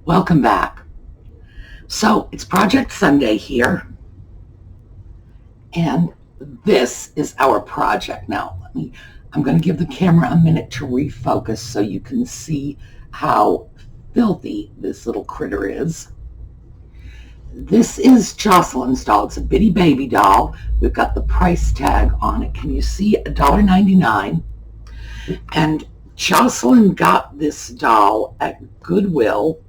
Welcome back. So it's Project Sunday here, and this is our project. Now, I'm going to give the camera a minute to refocus so you can see how filthy this little critter is. This is Jocelyn's doll. It's a bitty baby doll. We've got the price tag on it. Can you see $1.99? And Jocelyn got this doll at Goodwill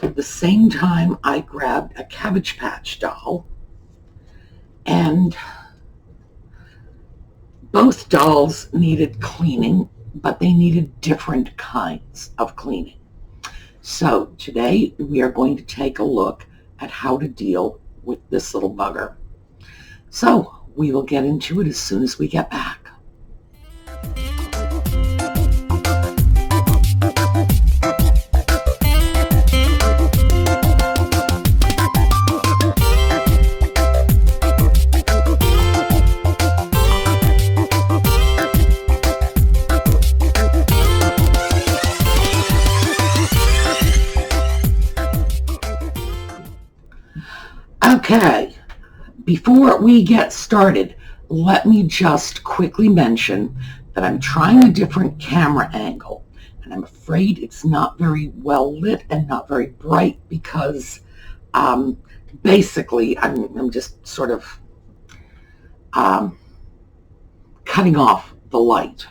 the same time I grabbed a Cabbage Patch doll. And both dolls needed cleaning, but they needed different kinds of cleaning. So today we are going to take a look at how to deal with this little bugger. So we will get into it as soon as we get back. Okay, before we get started, let me just quickly mention that I'm trying a different camera angle, and I'm afraid it's not very well lit and not very bright because basically I'm just sort of cutting off the light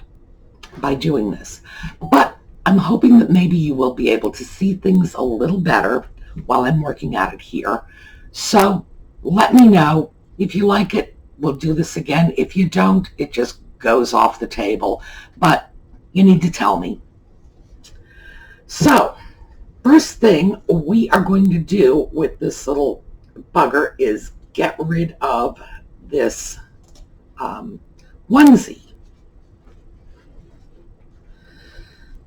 by doing this. But I'm hoping that maybe you will be able to see things a little better while I'm working at it here. So let me know if you like it. We'll do this again. If you don't, it just goes off the table. But you need to tell me. So first thing we are going to do with this little bugger is get rid of this onesie.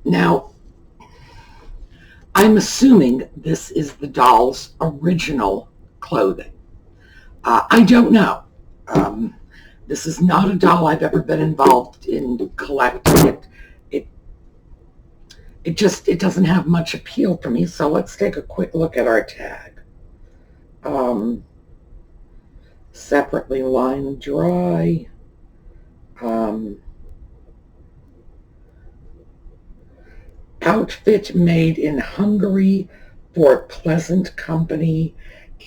Now, I'm assuming this is the doll's original clothing. I don't know. This is not a doll I've ever been involved in collecting. It doesn't have much appeal for me. So let's take a quick look at our tag. Separately line dry. Outfit made in Hungary for pleasant company.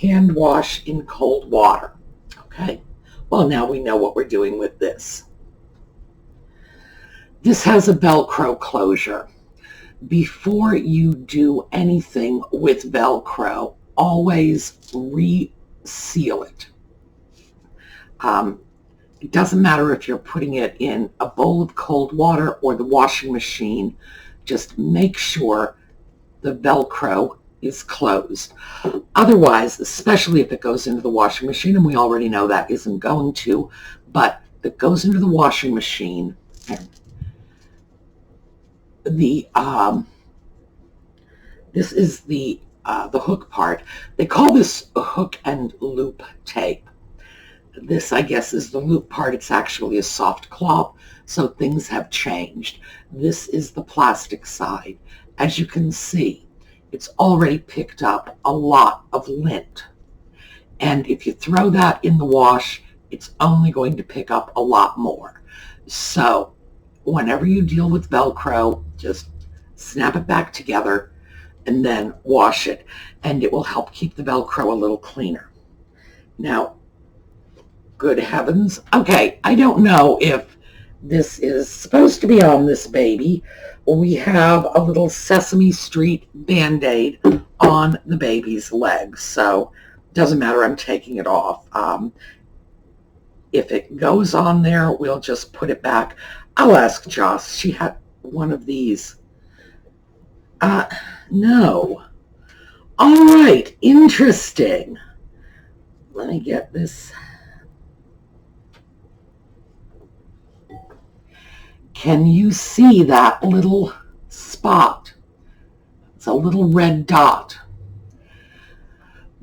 Hand wash in cold water. Okay, well, now we know what we're doing with this. This has a Velcro closure. Before you do anything with Velcro, always reseal it. It doesn't matter if you're putting it in a bowl of cold water or the washing machine. Just make sure the Velcro is closed. Otherwise, especially if it goes into the washing machine, and we already know that isn't going to, but if it goes into the washing machine, this is the hook part. They call this a hook and loop tape. This, I guess, is the loop part. It's actually a soft cloth, so things have changed. This is the plastic side. As you can see, it's already picked up a lot of lint. And if you throw that in the wash, it's only going to pick up a lot more. So whenever you deal with Velcro, just snap it back together and then wash it. And it will help keep the Velcro a little cleaner. Now, good heavens. Okay, I don't know if this is supposed to be on this baby. We have a little Sesame Street Band-Aid on the baby's leg, so it doesn't matter, I'm taking it off. If it goes on there, we'll just put it back. I'll ask Joss. She had one of these. No. All right, interesting. Let me get this. Can you see that little spot? It's a little red dot.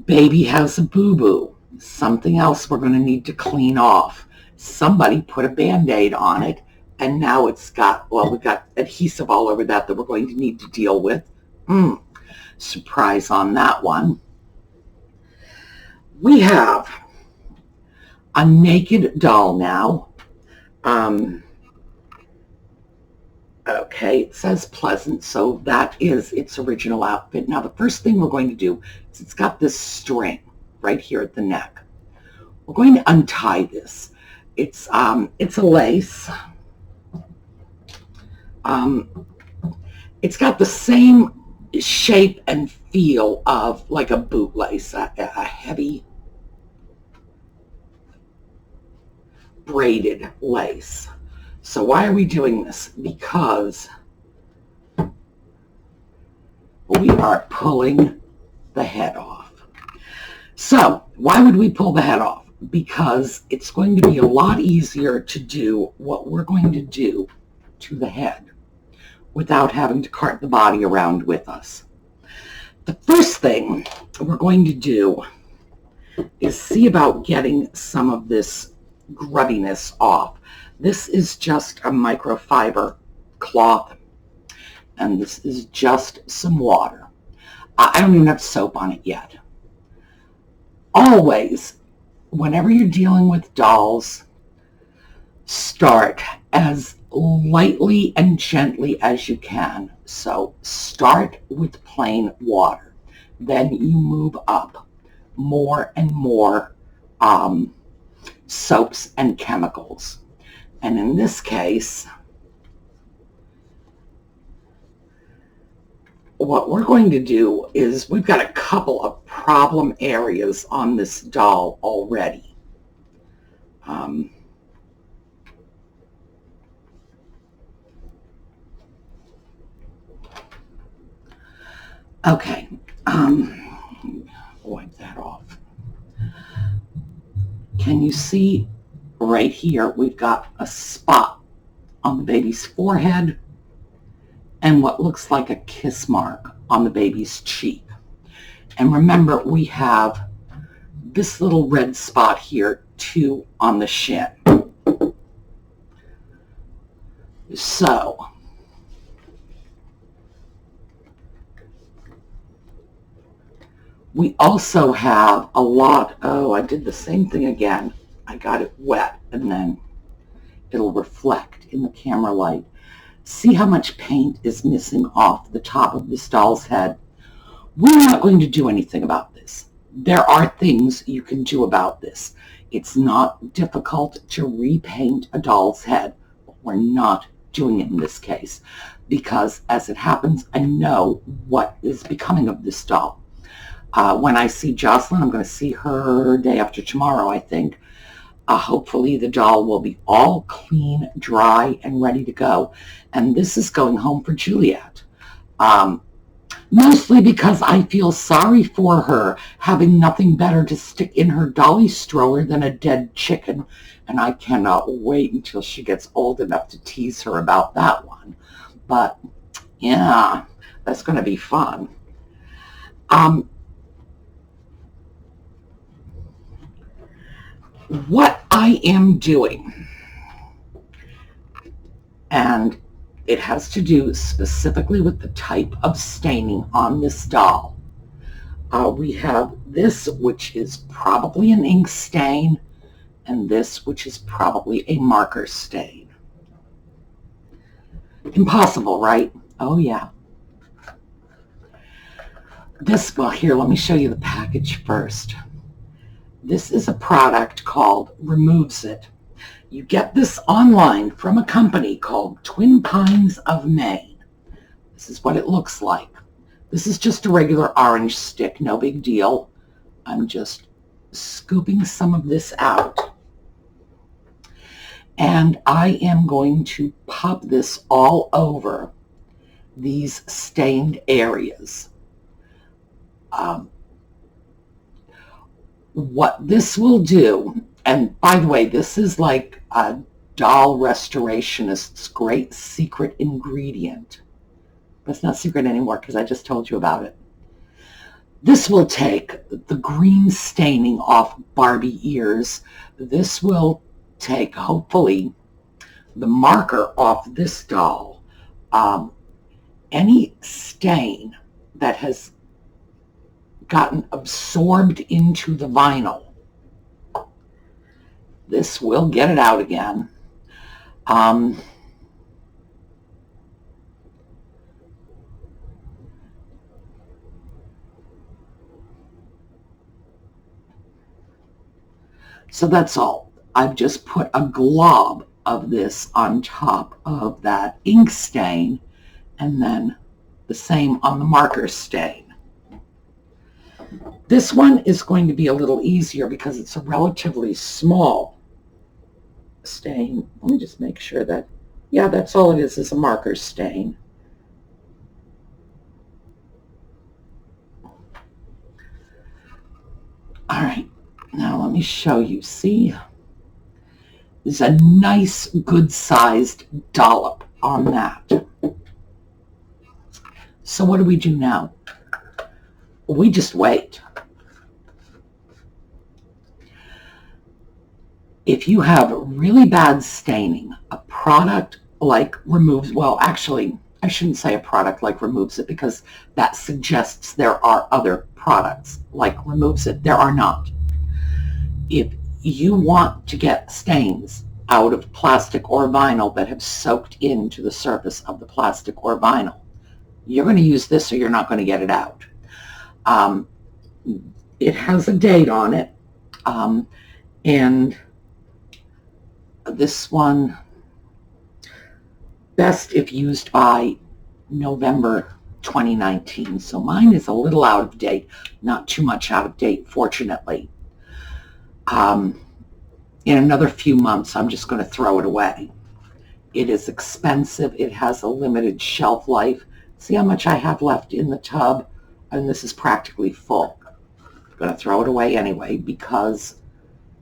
Baby has a boo-boo. Something else we're going to need to clean off. Somebody put a Band-Aid on it, and now it's got, well, we've got adhesive all over that we're going to need to deal with. surprise on that one. We have a naked doll now. Okay, it says pleasant, so that is its original outfit. Now, the first thing we're going to do is it's got this string right here at the neck. We're going to untie this. It's a lace. It's got the same shape and feel of like a bootlace, a heavy braided lace. So why are we doing this? Because we are pulling the head off. So why would we pull the head off? Because it's going to be a lot easier to do what we're going to do to the head without having to cart the body around with us. The first thing we're going to do is see about getting some of this grubbiness off. This is just a microfiber cloth, and this is just some water. I don't even have soap on it yet. Always, whenever you're dealing with dolls, start as lightly and gently as you can. So start with plain water. Then you move up more and more soaps and chemicals. And in this case, what we're going to do is we've got a couple of problem areas on this doll already. Okay, wipe that off. Can you see right here, we've got a spot on the baby's forehead and what looks like a kiss mark on the baby's cheek. And remember, we have this little red spot here too on the shin. So we also have a lot, I did the same thing again. I got it wet and then it'll reflect in the camera light. See how much paint is missing off the top of this doll's head? We're not going to do anything about this. There are things you can do about this. It's not difficult to repaint a doll's head, but we're not doing it in this case because, as it happens, I know what is becoming of this doll. When I see Jocelyn, I'm going to see her day after tomorrow, I think. Hopefully the doll will be all clean, dry, and ready to go. And this is going home for Juliet. Mostly because I feel sorry for her having nothing better to stick in her dolly stroller than a dead chicken. And I cannot wait until she gets old enough to tease her about that one. But yeah, that's going to be fun. What I am doing, and it has to do specifically with the type of staining on this doll. We have this, which is probably an ink stain, and this, which is probably a marker stain. Impossible, right? Oh, yeah. This, well, here, let me show you the package first. This is a product called Removes It. You get this online from a company called Twin Pines of Maine. This is what it looks like. This is just a regular orange stick, no big deal. I'm just scooping some of this out. And I am going to pop this all over these stained areas. What this will do, and by the way, this is like a doll restorationist's great secret ingredient. But it's not secret anymore because I just told you about it. This will take the green staining off Barbie ears. This will take, hopefully, the marker off this doll. Any stain that has gotten absorbed into the vinyl. This will get it out again. So that's all. I've just put a glob of this on top of that ink stain, and then the same on the marker stain. This one is going to be a little easier because it's a relatively small stain. Let me just make sure that, yeah, that's all it is a marker stain. All right, now let me show you. See, there's a nice, good-sized dollop on that. So what do we do now? We just wait. If you have really bad staining, a product like removes, well, actually, I shouldn't say a product like removes it because that suggests there are other products like removes it. There are not. If you want to get stains out of plastic or vinyl that have soaked into the surface of the plastic or vinyl, you're going to use this or you're not going to get it out. It has a date on it, and this one, best if used by November 2019. So mine is a little out of date, not too much out of date, fortunately. In another few months, I'm just going to throw it away. It is expensive. It has a limited shelf life. See how much I have left in the tub? And this is practically full. I'm going to throw it away anyway because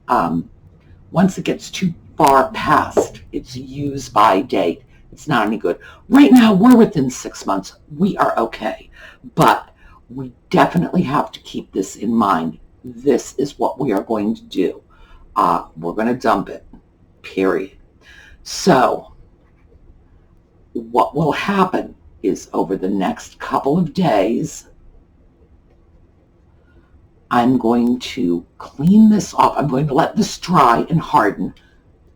once it gets too far past its use by date, it's not any good. Right now, we're within 6 months. We are okay. But we definitely have to keep this in mind. This is what we are going to do. We're going to dump it, period. So what will happen is over the next couple of days, I'm going to clean this off. I'm going to let this dry and harden,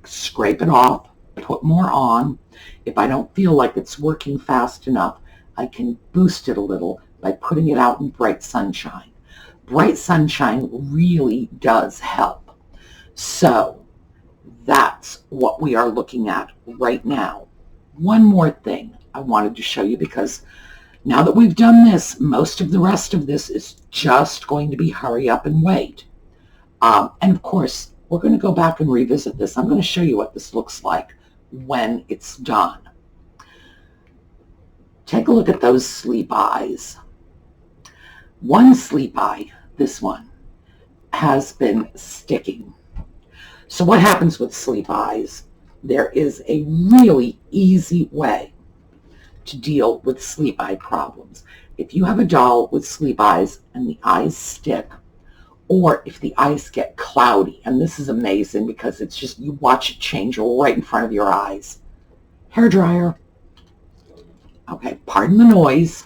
scrape it off, put more on. If I don't feel like it's working fast enough, I can boost it a little by putting it out in bright sunshine. Bright sunshine really does help. So that's what we are looking at right now. One more thing I wanted to show you, because now that we've done this, most of the rest of this is just going to be hurry up and wait. And of course, we're going to go back and revisit this. I'm going to show you what this looks like when it's done. Take a look at those sleep eyes. One sleep eye, this one, has been sticking. So what happens with sleep eyes? There is a really easy way to deal with sleep eye problems. If you have a doll with sleep eyes and the eyes stick, or if the eyes get cloudy, and this is amazing because it's just, you watch it change right in front of your eyes. Hair dryer. Okay, pardon the noise.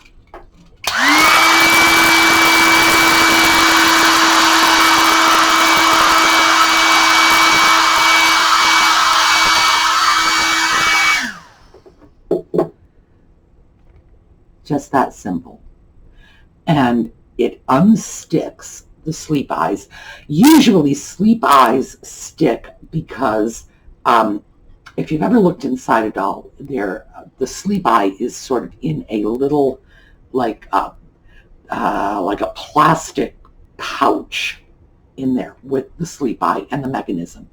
Just that simple. And it unsticks the sleep eyes. Usually sleep eyes stick because if you've ever looked inside a doll, the sleep eye is sort of in a little like a plastic pouch in there with the sleep eye and the mechanism.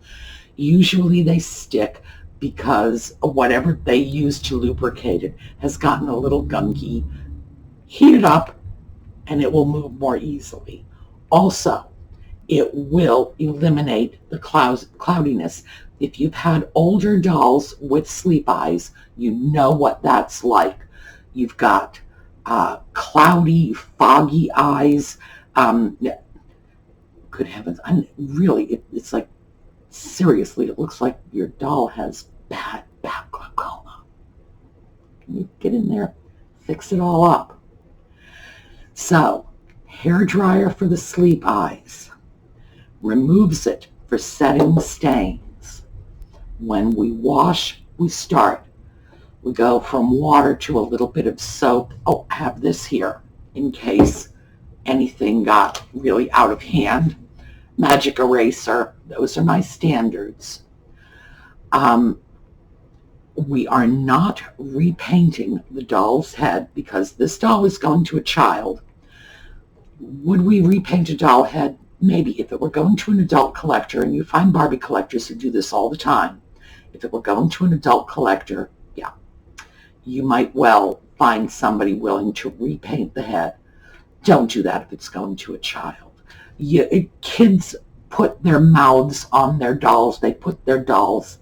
Usually they stick because whatever they use to lubricate it has gotten a little gunky. Heat it up and it will move more easily. Also, it will eliminate the cloudiness. If you've had older dolls with sleep eyes, you know what that's like. You've got cloudy, foggy eyes. Good heavens, it's like, seriously, it looks like your doll has bad glaucoma. Can you get in there, fix it all up? So, hair dryer for the sleep eyes, removes it for setting stains. When we wash, we start. We go from water to a little bit of soap. Oh, I have this here in case anything got really out of hand. Magic eraser, those are my standards. We are not repainting the doll's head because this doll is going to a child. Would we repaint a doll head? Maybe if it were going to an adult collector, and you find Barbie collectors who do this all the time. If it were going to an adult collector, yeah, you might well find somebody willing to repaint the head. Don't do that if it's going to a child. Kids put their mouths on their dolls. They put their dolls,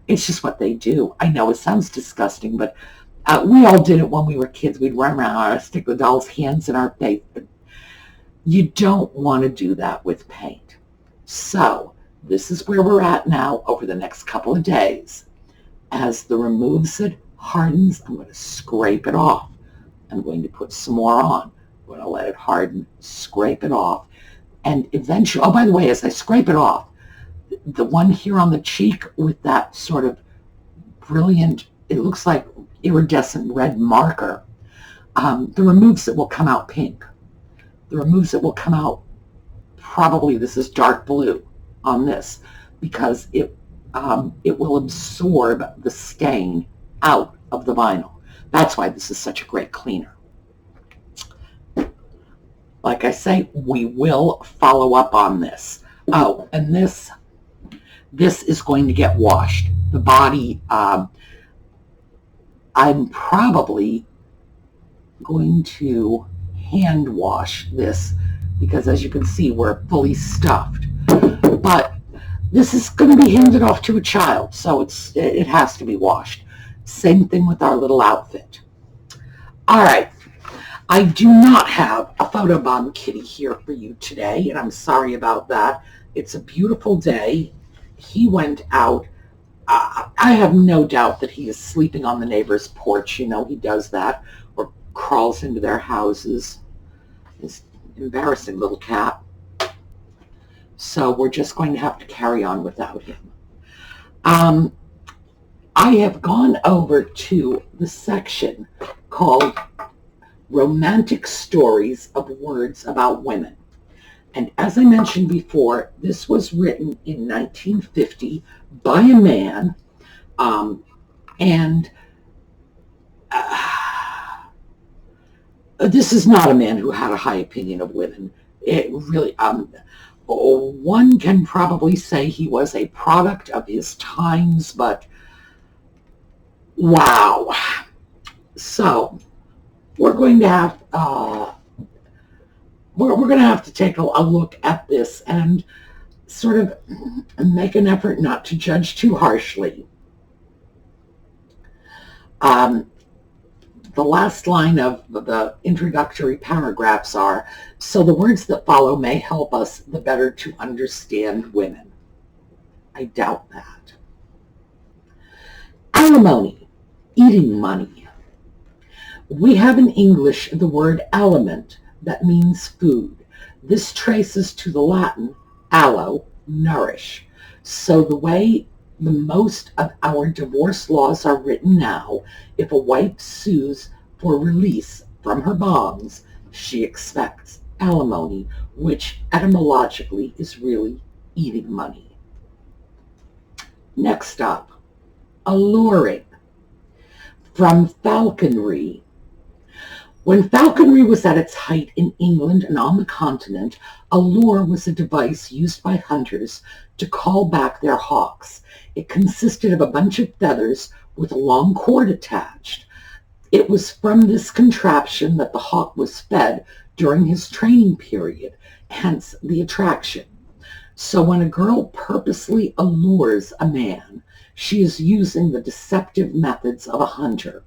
it's just what they do. I know it sounds disgusting, but we all did it when we were kids. We'd run around, stick the doll's hands in our face. But you don't want to do that with paint. So this is where we're at now over the next couple of days. As the removes it hardens, I'm going to scrape it off. I'm going to put some more on. I'm going to let it harden, scrape it off. And eventually, oh, by the way, as I scrape it off, the one here on the cheek with that sort of brilliant, it looks like iridescent red marker, the removes it will come out pink. The removes it will come out, probably this is dark blue on this, because it will absorb the stain out of the vinyl. That's why this is such a great cleaner. Like I say, we will follow up on this. Oh, and this is going to get washed. The body, I'm probably going to hand wash this because, as you can see, we're fully stuffed. But this is going to be handed off to a child, so it has to be washed. Same thing with our little outfit. All right. I do not have a photobomb kitty here for you today, and I'm sorry about that. It's a beautiful day. He went out. I have no doubt that he is sleeping on the neighbor's porch. You know, he does that, or crawls into their houses. This embarrassing little cat. So we're just going to have to carry on without him. I have gone over to the section called Romantic Stories of Words About Women. And as I mentioned before, this was written in 1950 by a man, this is not a man who had a high opinion of women. It really, one can probably say he was a product of his times, but wow. So we're going to have we're going to have to take a look at this and sort of make an effort not to judge too harshly. The last line of the introductory paragraphs are, so the words that follow may help us the better to understand women. I doubt that. Alimony, eating money. We have in English the word aliment that means food. This traces to the Latin alo, nourish. So the way the most of our divorce laws are written now, if a wife sues for release from her bonds, she expects alimony, which etymologically is really eating money. Next up, alluring. From falconry. When falconry was at its height in England and on the continent, a lure was a device used by hunters to call back their hawks. It consisted of a bunch of feathers with a long cord attached. It was from this contraption that the hawk was fed during his training period, hence the attraction. So when a girl purposely allures a man, she is using the deceptive methods of a hunter.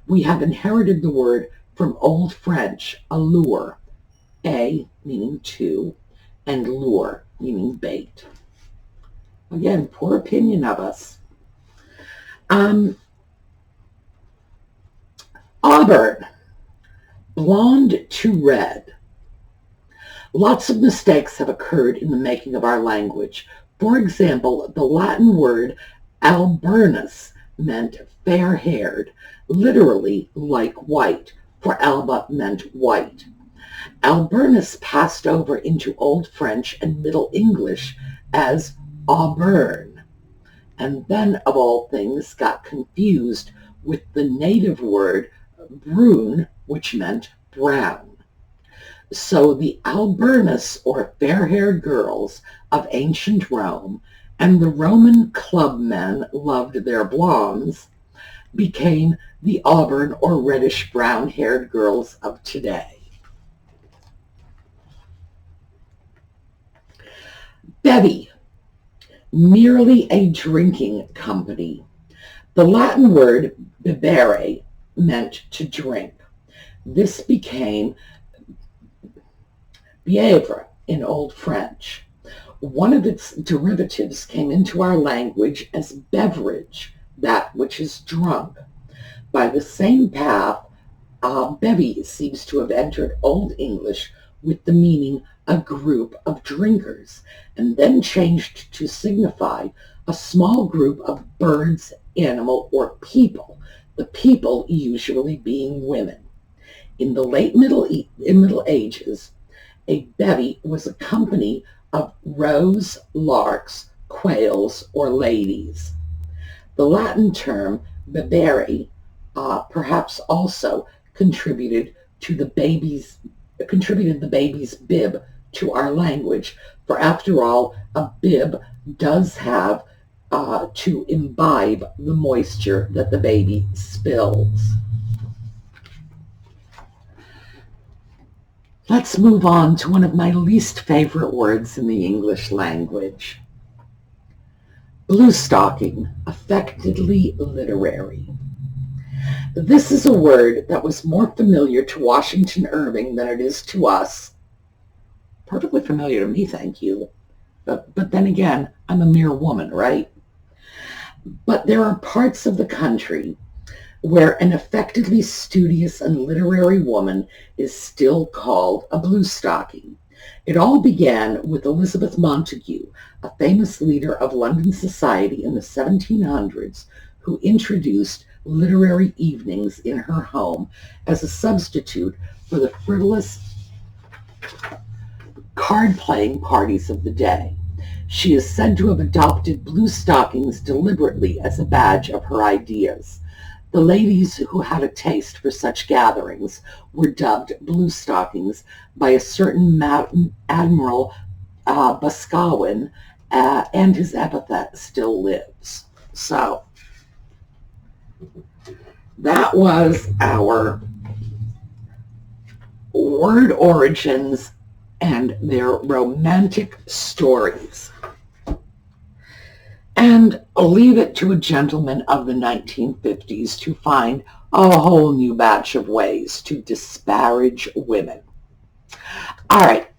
We have inherited the word from Old French, allure, a meaning to, and lure meaning bait. Again, poor opinion of us. Auburn. Blonde to red. Lots of mistakes have occurred in the making of our language. For example, the Latin word alburnus meant fair-haired, literally like white, for alba meant white. Alburnus passed over into Old French and Middle English as auburn, and then, of all things, got confused with the native word brune, which meant brown. So the alburnus, or fair-haired girls of ancient Rome, and the Roman clubmen loved their blondes, became the auburn or reddish brown-haired girls of today. Bevy, merely a drinking company. The Latin word bibere meant to drink. This became bièvre in Old French. One of its derivatives came into our language as beverage, that which is drunk. By the same path, bevy seems to have entered Old English with the meaning a group of drinkers, and then changed to signify a small group of birds, animal, or people, the people usually being women. In the late Middle Ages, a bevy was a company of roes, larks, quails, or ladies. The Latin term bibere perhaps also contributed the baby's bib to our language, for after all, a bib does have to imbibe the moisture that the baby spills. Let's move on to one of my least favorite words in the English language. Bluestocking, affectedly literary. This is a word that was more familiar to Washington Irving than it is to us. Perfectly familiar to me, thank you. But then again, I'm a mere woman, right? But there are parts of the country where an affectedly studious and literary woman is still called a bluestocking. It all began with Elizabeth Montagu, a famous leader of London society in the 1700s, who introduced literary evenings in her home as a substitute for the frivolous card-playing parties of the day. She is said to have adopted bluestockings deliberately as a badge of her ideas. The ladies who had a taste for such gatherings were dubbed bluestockings by a certain Admiral Boscawen, and his epithet still lives. So, that was our word origins and their romantic stories. And I'll leave it to a gentleman of the 1950s to find a whole new batch of ways to disparage women. All right.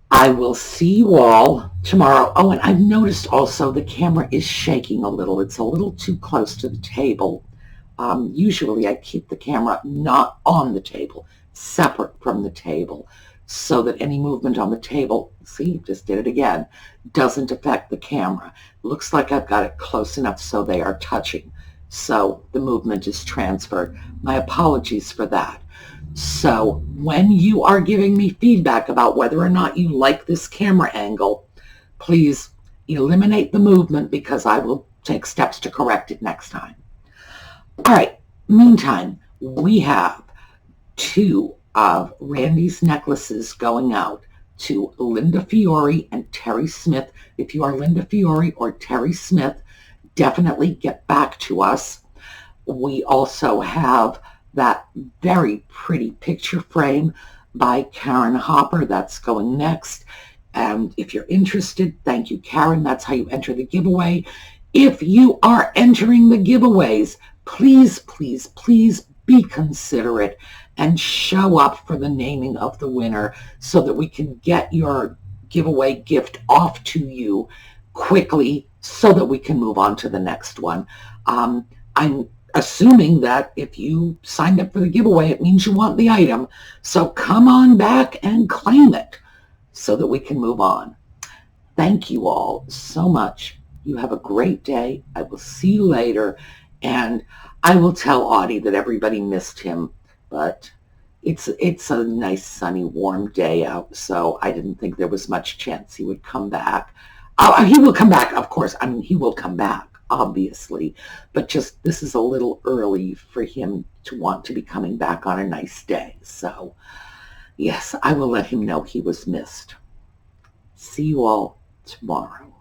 I will see you all tomorrow. Oh, and I've noticed also the camera is shaking a little. It's a little too close to the table. Usually I keep the camera not on the table, separate from the table, so that any movement on the table, see, just did it again, doesn't affect the camera. Looks like I've got it close enough so they are touching. So the movement is transferred. My apologies for that. So when you are giving me feedback about whether or not you like this camera angle, please eliminate the movement because I will take steps to correct it next time. All right, meantime, we have 2 of Randy's necklaces going out to Linda Fiore and Teri Smith. If you are Linda Fiore or Teri Smith, definitely get back to us. We also have that very pretty picture frame by Karen Hopper. That's going next. And if you're interested, thank you, Karen. That's how you enter the giveaway. If you are entering the giveaways, please, please, please be considerate and show up for the naming of the winner so that we can get your giveaway gift off to you quickly so that we can move on to the next one. I'm assuming that if you signed up for the giveaway, it means you want the item. So come on back and claim it so that we can move on. Thank you all so much. You have a great day. I will see you later. And I will tell Audie that everybody missed him, but it's a nice, sunny, warm day out, so I didn't think there was much chance he would come back. He will come back, of course. I mean, he will come back, obviously, but just this is a little early for him to want to be coming back on a nice day. So, yes, I will let him know he was missed. See you all tomorrow.